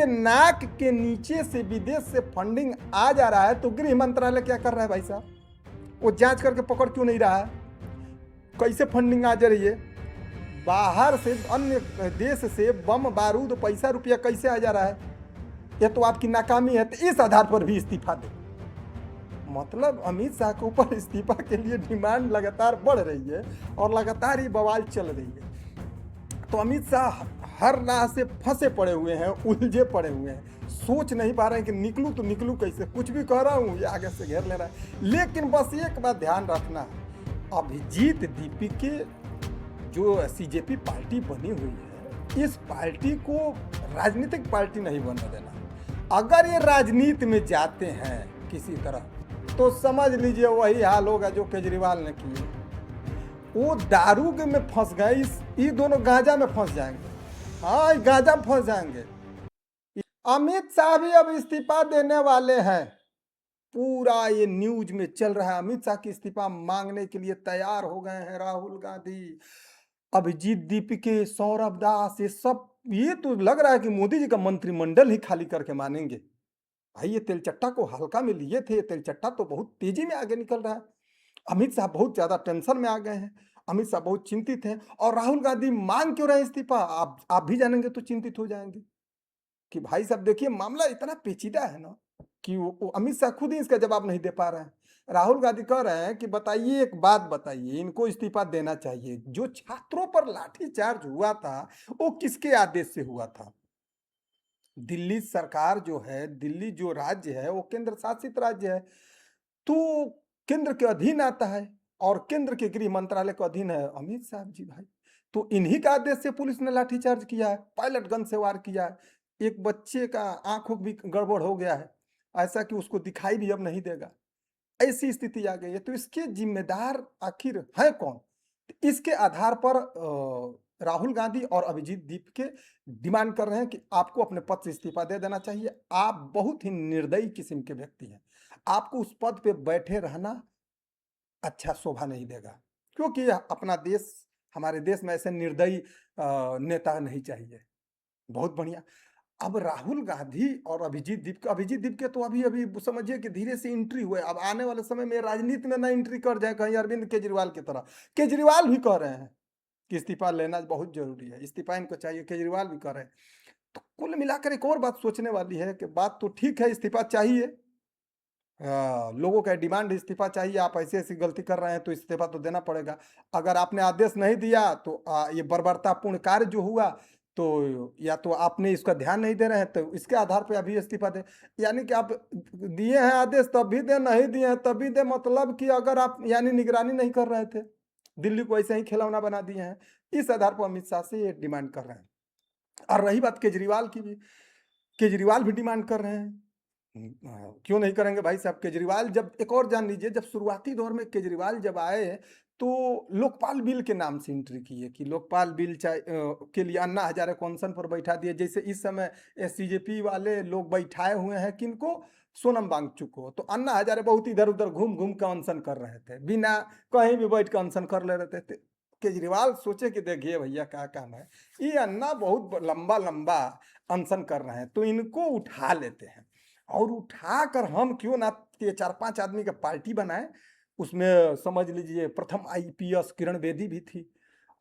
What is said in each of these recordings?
नाक के नीचे से विदेश से फंडिंग आ जा रहा है तो गृह मंत्रालय क्या कर रहा है भाई साहब? वो जांच करके पकड़ क्यों नहीं रहा है? कैसे फंडिंग आ जा रही है? बाहर से अन्य देश से बम बारूद पैसा रुपया कैसे आ जा रहा है? ये तो आपकी नाकामी है, तो इस आधार पर भी इस्तीफा दे। मतलब अमित शाह के ऊपर इस्तीफा के लिए डिमांड लगातार बढ़ रही है और लगातार ये बवाल चल रही है। तो अमित शाह हर राह से फंसे पड़े हुए हैं, उलझे पड़े हुए हैं, सोच नहीं पा रहे हैं कि निकलूं तो निकलूं कैसे। कुछ भी कह रहा हूं ये आगे से घेर ले रहा है। लेकिन बस एक बात ध्यान रखना, अभिजीत दीपिके जो सीजेपी पार्टी बनी हुई है, इस पार्टी को राजनीतिक पार्टी नहीं बनने देना। अगर ये राजनीति में जाते हैं किसी तरह तो समझ लीजिए वही हाल होगा जो केजरीवाल ने किए। वो दारू के में फंस गए, ये दोनों गांजा में फंस जाएंगे। हाँ, गांजा में फंस जाएंगे। अमित शाह भी अब इस्तीफा देने वाले हैं। पूरा ये न्यूज में चल रहा है, अमित शाह की इस्तीफा मांगने के लिए तैयार हो गए हैं राहुल गांधी, अभिजीत दीपिके, सौरभ दास, ये सब। ये तो लग रहा है कि मोदी जी का मंत्रिमंडल ही खाली करके मानेंगे। भाई ये तेलचट्टा को हल्का में लिए थे, तेलचट्टा तो बहुत तेजी में आगे निकल रहा है। अमित शाह बहुत ज्यादा टेंशन में आ गए हैं, अमित शाह बहुत चिंतित हैं। और राहुल गांधी मांग क्यों रहे इस्तीफा, आप भी जानेंगे तो चिंतित हो जाएंगे कि भाई साहब देखिए मामला इतना पेचीदा है ना कि वो अमित शाह खुद ही इसका जवाब नहीं दे पा रहे हैं। राहुल गांधी कह रहे हैं कि बताइए, एक बात बताइए, इनको इस्तीफा देना चाहिए। जो छात्रों पर लाठीचार्ज हुआ था वो किसके आदेश से हुआ था? दिल्ली सरकार जो है, दिल्ली जो राज्य है वो केंद्र शासित राज्य है, तो केंद्र के अधीन आता है और केंद्र के गृह मंत्रालय के अधीन है अमित शाह जी भाई। तो इन्हीं का आदेश से पुलिस ने लाठीचार्ज किया है, पायलट गन से वार किया है। एक बच्चे का आंखों भी गड़बड़ हो गया है, ऐसा कि उसको दिखाई भी अब नहीं देगा। ऐसी स्थिति आ गई है, तो इसके जिम्मेदार आखिर है कौन? इसके आधार पर राहुल गांधी और अभिजीत दीपके डिमांड कर रहे हैं कि आपको अपने पद से इस्तीफा दे देना चाहिए। आप बहुत ही निर्दयी किस्म के व्यक्ति हैं, आपको उस पद पे बैठे रहना अच्छा शोभा नहीं देगा, क्योंकि अपना देश, हमारे देश में ऐसे निर्दयी नेता नहीं चाहिए। बहुत बढ़िया। अब राहुल गांधी और अभिजीत दीपके तो अभी अभी समझिए कि धीरे से एंट्री हुए। अब आने वाले समय में राजनीति में ना एंट्री कर जाए कहीं अरविंद केजरीवाल की तरह। केजरीवाल भी कह रहे हैं कि इस्तीफा लेना बहुत जरूरी है, इस्तीफा इनको चाहिए, केजरीवाल भी कह रहे हैं। तो कुल मिलाकर एक और बात सोचने वाली है कि बात तो ठीक है, इस्तीफा चाहिए, लोगों का डिमांड इस्तीफा चाहिए। आप ऐसी ऐसी गलती कर रहे हैं तो इस्तीफा तो देना पड़ेगा। अगर आपने आदेश नहीं दिया तो ये बर्बरतापूर्ण कार्य जो हुआ, तो या तो आपने इसका ध्यान नहीं दे रहे हैं, तो इसके आधार पे अभी इस्तीफा दे। यानी कि आप दिए हैं आदेश तब भी दे, नहीं दिए हैं तब भी दे। मतलब कि अगर आप यानी निगरानी नहीं कर रहे थे, दिल्ली को ऐसे ही खिलौना बना दिए हैं। इस आधार पर अमित शाह से ये डिमांड कर रहे हैं। और रही बात केजरीवाल की भी, केजरीवाल भी डिमांड कर रहे हैं। क्यों नहीं करेंगे भाई साहब? केजरीवाल जब, एक और जान लीजिए, जब शुरुआती दौर में केजरीवाल जब आए तो लोकपाल बिल के नाम से एंट्री किए कि लोकपाल बिल के लिए अन्ना हजारे को अनशन पर बैठा दिए। जैसे इस समय सीजेपी वाले लोग बैठाए हुए हैं किनको, सोनम वांगचुक को। तो अन्ना हजारे बहुत इधर उधर घूम घूम कर अनशन कर रहे थे, बिना कहीं भी बैठ कर अनशन कर ले रहे थे। केजरीवाल सोचे कि देखिए भैया क्या काम है, ये अन्ना बहुत लंबा लंबा अनशन कर रहे हैं तो इनको उठा लेते हैं। और उठाकर हम क्यों ना ये 4-5 आदमी का पार्टी बनाए। उसमें समझ लीजिए प्रथम आईपीएस किरण बेदी भी थी,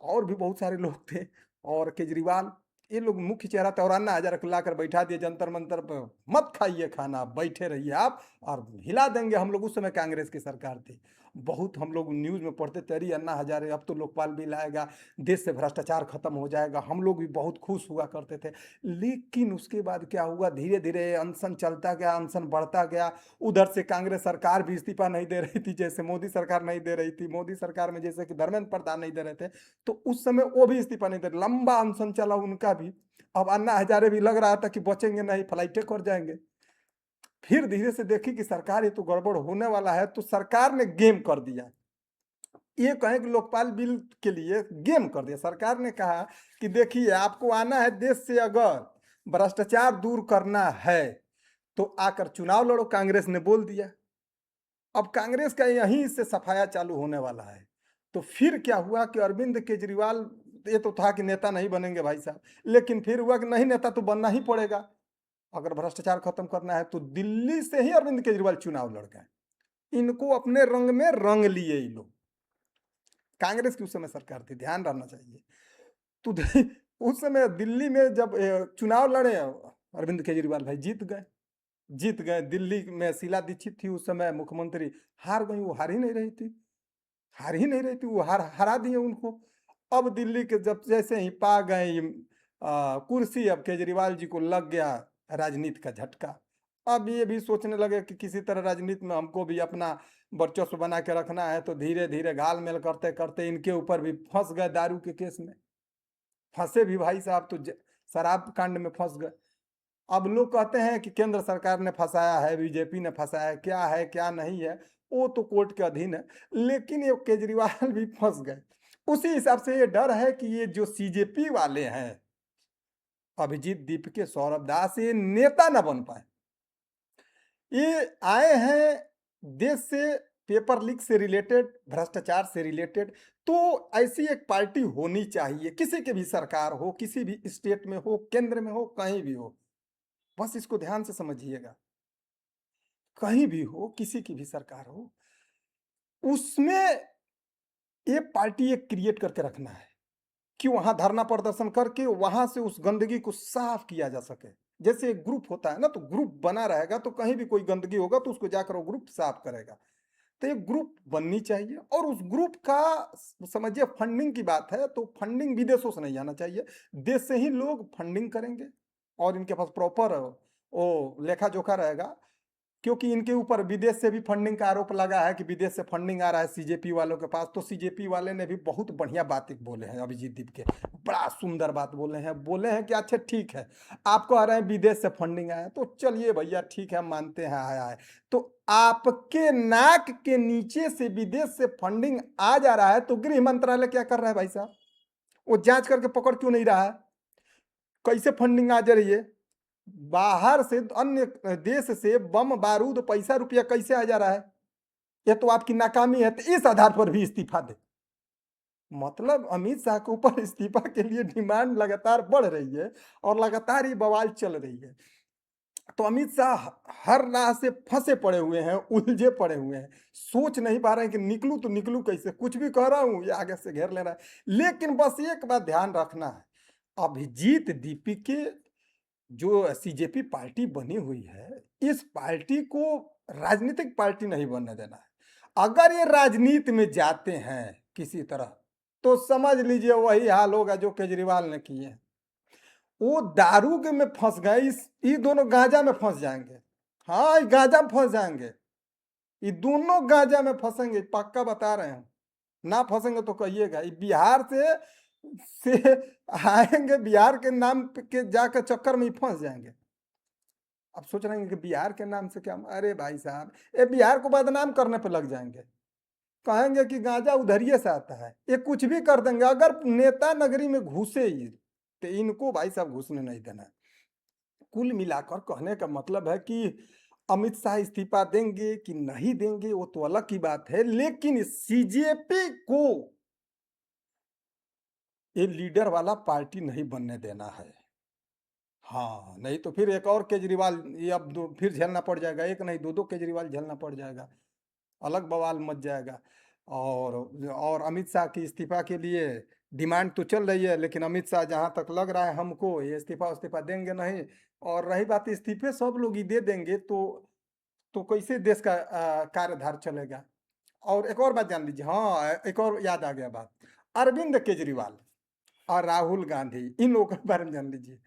और भी बहुत सारे लोग थे, और केजरीवाल, ये लोग मुख्य चेहरा थे। और अन्ना हजारे को लाकर बैठा दिए जंतर मंतर पर, मत खाइए खाना, बैठे रहिए आप और हिला देंगे हम लोग। उस समय कांग्रेस की सरकार थी, बहुत हम लोग न्यूज में पढ़ते थे, अरे अन्ना हजारे अब तो लोकपाल बिल आएगा, देश से भ्रष्टाचार खत्म हो जाएगा। हम लोग भी बहुत खुश हुआ करते थे। लेकिन उसके बाद क्या हुआ, धीरे धीरे अनशन चलता गया, अनशन बढ़ता गया। उधर से कांग्रेस सरकार भी इस्तीफा नहीं दे रही थी, जैसे मोदी सरकार नहीं दे रही थी। मोदी सरकार में जैसे कि धर्मेंद्र प्रधान नहीं दे रहे थे, तो उस समय वो भी इस्तीफा नहीं दे रहे, लंबा अनशन चला उनका भी। अब अन्ना हजारे भी लग रहा था कि बचेंगे नहीं, फ्लाइटे कर जाएंगे। फिर धीरे से देखी कि सरकार ये तो गड़बड़ होने वाला है, तो सरकार ने गेम कर दिया। ये कहें कि लोकपाल बिल के लिए गेम कर दिया। सरकार ने कहा कि देखिए आपको आना है देश से, अगर भ्रष्टाचार दूर करना है तो आकर चुनाव लड़ो, कांग्रेस ने बोल दिया। अब कांग्रेस का यहीं से सफाया चालू होने वाला है। तो फिर क्या हुआ कि अरविंद केजरीवाल, ये तो था कि नेता नहीं बनेंगे भाई साहब, लेकिन फिर हुआ कि नहीं, नेता तो बनना ही पड़ेगा। अगर भ्रष्टाचार खत्म करना है तो दिल्ली से ही अरविंद केजरीवाल चुनाव लड़ गए। इनको अपने रंग में रंग लिए ये लोग। कांग्रेस की उस समय सरकार थी, ध्यान रहना चाहिए। तो उस समय दिल्ली में जब चुनाव लड़े अरविंद केजरीवाल भाई जीत गए। दिल्ली में शीला दीक्षित थी उस समय मुख्यमंत्री, हार गई। वो हार ही नहीं रही थी, वो हरा दिए उनको। अब दिल्ली के जब जैसे ही पा गए कुर्सी, अब केजरीवाल जी को लग गया राजनीति का झटका। अब ये भी सोचने लगे कि किसी तरह राजनीति में हमको भी अपना वर्चस्व बना के रखना है, तो धीरे धीरे घालमेल करते करते इनके ऊपर भी फंस गए दारू के केस में। फंसे भी भाई साहब तो शराब कांड में फंस गए। अब लोग कहते हैं कि केंद्र सरकार ने फंसाया है, बीजेपी ने फंसाया है क्या नहीं है, वो तो कोर्ट के अधीन है। लेकिन ये केजरीवाल भी फंस गए। उसी हिसाब से ये डर है कि ये जो सीजेपी वाले हैं, अभिजीत दीपके, सौरभ दास, ये नेता ना बन पाए। ये आए हैं देश से पेपर लीक से रिलेटेड, भ्रष्टाचार से रिलेटेड। तो ऐसी एक पार्टी होनी चाहिए, किसी की भी सरकार हो, किसी भी स्टेट में हो, केंद्र में हो, कहीं भी हो। बस इसको ध्यान से समझिएगा। कहीं भी हो, किसी की भी सरकार हो, उसमें ये पार्टी एक क्रिएट करके रखना है कि वहां धरना प्रदर्शन करके वहां से उस गंदगी को साफ किया जा सके। जैसे एक ग्रुप होता है ना, तो ग्रुप बना रहेगा तो कहीं भी कोई गंदगी होगा तो उसको जाकर वो ग्रुप साफ करेगा। तो एक ग्रुप बननी चाहिए। और उस ग्रुप का समझिए फंडिंग की बात है तो फंडिंग विदेशों से नहीं जाना चाहिए, देश से ही लोग फंडिंग करेंगे और इनके पास प्रॉपर वो लेखा जोखा रहेगा। क्योंकि इनके ऊपर विदेश से भी फंडिंग का आरोप लगा है कि विदेश से फंडिंग आ रहा है सीजेपी वालों के पास। तो सीजेपी वाले ने भी बहुत बढ़िया बातें बोले हैं, अभिजीत दीप के बड़ा सुंदर बात बोले हैं कि अच्छा ठीक है, आपको आ रहे हैं विदेश से फंडिंग आया, तो चलिए भैया ठीक है, हम मानते हैं आया है। तो आपके नाक के नीचे से विदेश से फंडिंग आ जा रहा है तो गृह मंत्रालय क्या कर रहा है भाई साहब? वो जांच करके पकड़ क्यों नहीं रहा है? कैसे फंडिंग आ जा रही है? बाहर से, अन्य देश से बम बारूद पैसा रुपया कैसे आ जा रहा है? ये तो आपकी नाकामी है, तो इस आधार पर भी इस्तीफा दे। मतलब अमित शाह के ऊपर इस्तीफा के लिए डिमांड लगातार बढ़ रही है और लगातार ये बवाल चल रही है। तो अमित शाह हर राह से फंसे पड़े हुए हैं, उलझे पड़े हुए हैं, सोच नहीं पा रहे हैं कि निकलूं तो निकलूं कैसे। कुछ भी कह रहा हूं ये आगे से घेर ले रहा है। लेकिन बस एक बात ध्यान रखना है, अभिजीत दीपी के जो सीजेपी पार्टी बनी हुई है, इस पार्टी को राजनीतिक पार्टी नहीं बनने देना है। अगर ये राजनीति में जाते हैं किसी तरह तो समझ लीजिए वही हाल होगा जो केजरीवाल ने किए। वो दारू के में फंस गए, ये दोनों गांजा में फंस जाएंगे। हाँ, ये गांजा में फंस जाएंगे, ये दोनों गांजा में फंसेंगे, पक्का बता रहे हैं। ना फंसेंगे तो कहिएगा, ये बिहार से आएंगे, बिहार के नाम के जाकर चक्कर में ही फंस जाएंगे। अब सोच रहे हैं कि बिहार के नाम से क्या, अरे भाई साहब, ये बिहार को बदनाम करने पे लग जाएंगे। कहेंगे कि गांजा उधरिए से आता है, ये कुछ भी कर देंगे। अगर नेता नगरी में घुसे ही तो इनको भाई साहब घुसने नहीं देना है। कुल मिलाकर कहने का मतलब है कि अमित शाह इस्तीफा देंगे कि नहीं देंगे वो तो अलग की बात है, लेकिन सीजेपी को ये लीडर वाला पार्टी नहीं बनने देना है। हाँ, नहीं तो फिर एक और केजरीवाल, ये अब फिर झेलना पड़ जाएगा। एक नहीं, दो केजरीवाल झेलना पड़ जाएगा, अलग बवाल मच जाएगा। और अमित शाह की इस्तीफा के लिए डिमांड तो चल रही है, लेकिन अमित शाह जहां तक लग रहा है हमको, ये इस्तीफा देंगे नहीं। और रही बात इस्तीफे सब लोग ही दे देंगे तो कैसे देश का कार्यभार चलेगा? और एक और बात जान लीजिए, हाँ एक और याद आ गया बात, अरविंद केजरीवाल और राहुल गांधी, इन लोगों के बारे में जान लीजिए।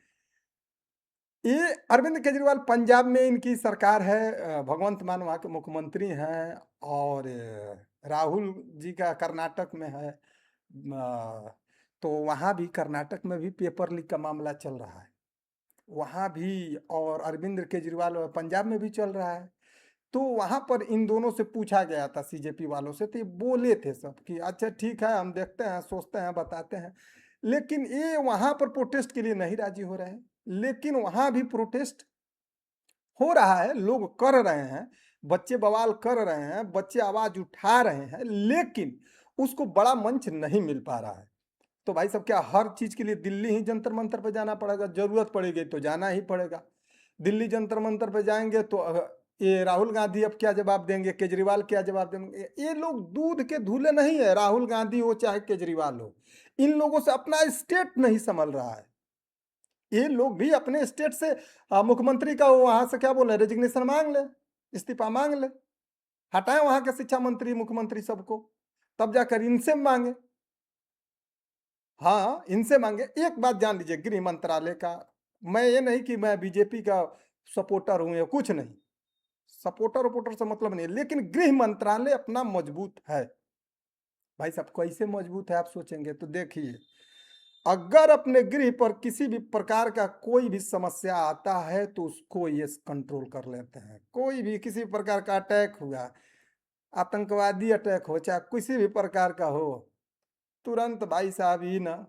ये अरविंद केजरीवाल पंजाब में इनकी सरकार है, भगवंत मान वहाँ के मुख्यमंत्री हैं। और राहुल जी का कर्नाटक में है। तो वहाँ भी, कर्नाटक में भी पेपर लीक का मामला चल रहा है वहाँ भी। और अरविंद केजरीवाल पंजाब में भी चल रहा है। तो वहाँ पर इन दोनों से पूछा गया था सीजेपी वालों से, तो ये बोले थे सब कि अच्छा ठीक है, हम देखते हैं, सोचते हैं, बताते हैं। लेकिन ये वहाँ पर प्रोटेस्ट के लिए नहीं राजी हो रहे हैं। लेकिन वहाँ भी प्रोटेस्ट हो रहा है, लोग कर रहे हैं, बच्चे बवाल कर रहे हैं, बच्चे आवाज उठा रहे हैं, लेकिन उसको बड़ा मंच नहीं मिल पा रहा है। तो भाई साहब, क्या हर चीज के लिए दिल्ली ही जंतर मंतर पर जाना पड़ेगा? जरूरत पड़ेगी तो जाना ही पड़ेगा। दिल्ली जंतर मंतर पे जाएंगे तो ये राहुल गांधी अब क्या जवाब देंगे, केजरीवाल क्या जवाब देंगे। ये लोग दूध के धूले नहीं है, राहुल गांधी हो चाहे केजरीवाल हो। इन लोगों से अपना स्टेट नहीं संभल रहा है। ये लोग भी अपने स्टेट से मुख्यमंत्री का वहां से क्या बोले, रेजिग्नेशन मांग ले, इस्तीफा मांग ले, हटाए वहां के शिक्षा मंत्री मुख्यमंत्री सबको, तब जाकर इनसे मांगे। हाँ, इनसे मांगे। एक बात जान लीजिए गृह मंत्रालय का, मैं ये नहीं कि मैं बीजेपी का सपोर्टर हूं या कुछ नहीं, सपोर्टर वपोर्टर से मतलब नहीं, लेकिन गृह मंत्रालय अपना मजबूत है। भाई साहब कैसे मजबूत है आप सोचेंगे तो देखिए, अगर अपने गृह पर किसी भी प्रकार का कोई भी समस्या आता है तो उसको ये कंट्रोल कर लेते हैं। कोई भी किसी प्रकार का अटैक हुआ, आतंकवादी अटैक हो चाहे किसी भी प्रकार का हो, तुरंत भाई साहब ही ना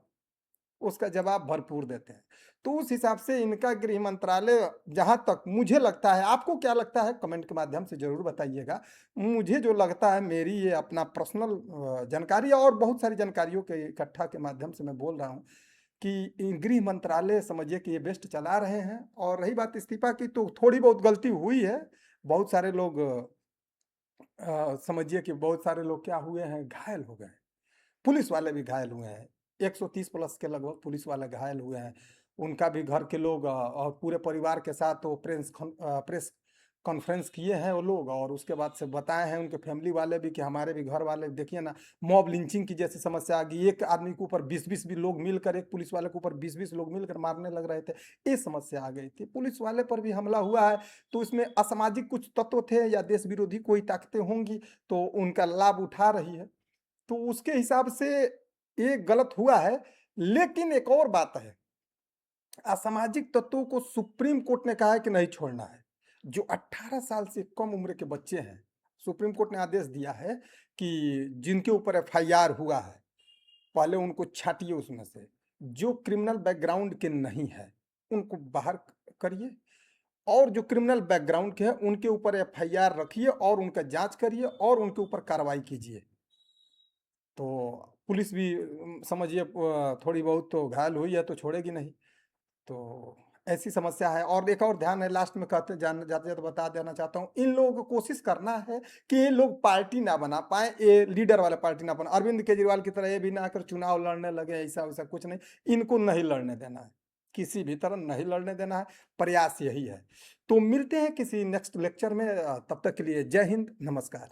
उसका जवाब भरपूर देते हैं। तो उस हिसाब से इनका गृह मंत्रालय, जहां तक मुझे लगता है, आपको क्या लगता है कमेंट के माध्यम से जरूर बताइएगा। मुझे जो लगता है, मेरी ये अपना पर्सनल जानकारी और बहुत सारी जानकारियों के इकट्ठा के माध्यम से मैं बोल रहा हूँ कि गृह मंत्रालय समझिए कि ये बेस्ट चला रहे हैं। और रही बात इस्तीफा की, तो थोड़ी बहुत गलती हुई है। बहुत सारे लोग समझिए कि बहुत सारे लोग क्या हुए हैं, घायल हो गए। पुलिस वाले भी घायल हुए हैं, 130 प्लस के लगभग पुलिस वाले घायल हुए हैं। उनका भी घर के लोग और पूरे परिवार के साथ वो प्रेस कॉन्फ्रेंस किए हैं वो लोग, और उसके बाद से बताए हैं उनके फैमिली वाले भी कि हमारे भी घर वाले, देखिए ना, मॉब लिंचिंग की जैसी समस्या आ गई। एक आदमी के ऊपर 20-20 भी लोग मिलकर, एक पुलिस वाले के ऊपर 20-20 लोग मिलकर मारने लग रहे थे। ये समस्या आ गई थी, पुलिस वाले पर भी हमला हुआ है। तो इसमें असामाजिक कुछ तत्व थे या देश विरोधी कोई ताकतें होंगी, तो उनका लाभ उठा रही है। तो उसके हिसाब से ये गलत हुआ है। लेकिन एक और बात है, असामाजिक तत्वों को सुप्रीम कोर्ट ने कहा है कि नहीं छोड़ना है। जो 18 साल से कम उम्र के बच्चे हैं, सुप्रीम कोर्ट ने आदेश दिया है कि जिनके ऊपर एफआईआर हुआ है, पहले उनको छाटिए, उसमें से जो क्रिमिनल बैकग्राउंड के नहीं है उनको बाहर करिए, और जो क्रिमिनल बैकग्राउंड के हैं उनके ऊपर एफआईआर रखिए और उनका जांच करिए और उनके ऊपर कार्रवाई कीजिए। तो पुलिस भी समझिए थोड़ी बहुत तो घायल हुई है तो छोड़ेगी नहीं। तो ऐसी समस्या है। और एक और ध्यान है, लास्ट में कहते जान जाते तो बता देना चाहता हूँ, इन लोगों को कोशिश करना है कि ये लोग पार्टी ना बना पाए, ये लीडर वाला पार्टी ना बना, अरविंद केजरीवाल की तरह ये भी ना आकर चुनाव लड़ने लगे, ऐसा वैसा कुछ नहीं। इनको नहीं लड़ने देना है, किसी भी तरह नहीं लड़ने देना है, प्रयास यही है। तो मिलते हैं किसी नेक्स्ट लेक्चर में, तब तक के लिए जय हिंद, नमस्कार।